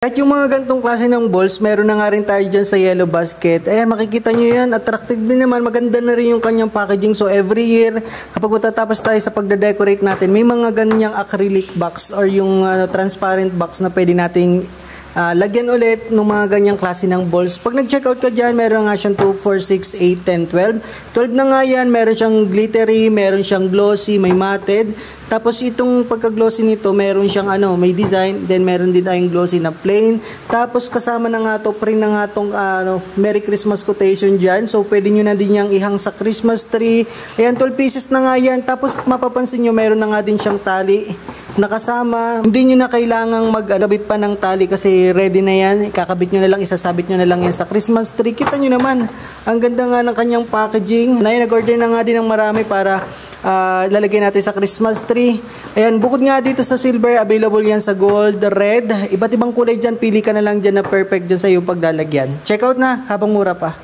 Kahit yung mga gantong klase ng balls, meron na nga rin tayo dyan sa yellow basket. Ayan, makikita nyo yan. Attractive din naman. Maganda na rin yung kanyang packaging. So, every year, kapag matatapos tayo sa pagda-decorate natin, may mga ganyang acrylic box or yung transparent box na pwede nating lagyan ulit ng mga ganyang klase ng balls. Pag nag-checkout ka dyan, meron nga siyang 2, 4, 6, 8, 10, 12. 12 na nga yan. Meron siyang glittery, meron siyang glossy, may matted. Tapos itong pagka-glossy nito, meron siyang may design, then meron din tayong glossy na plain. Tapos kasama na nga to, print na nga tong Merry Christmas quotation dyan. So pwede nyo na din yang ihang sa Christmas tree. Ayan, 12 pieces na nga yan. Tapos mapapansin nyo, meron na nga din siyang tali nakasama. Hindi nyo na kailangang magkabit pa ng tali kasi ready na yan. Ikakabit nyo na lang, isasabit nyo na lang yan sa Christmas tree. Kita nyo naman, ang ganda nga ng kanyang packaging. Nag-order na nga din ng marami para lalagay natin sa Christmas tree. Ayan, bukod nga dito sa silver, available yan sa gold, red. Iba't ibang kulay dyan. Pili ka na lang dyan na perfect dyan sa iyong paglalagyan. Check out na habang mura pa.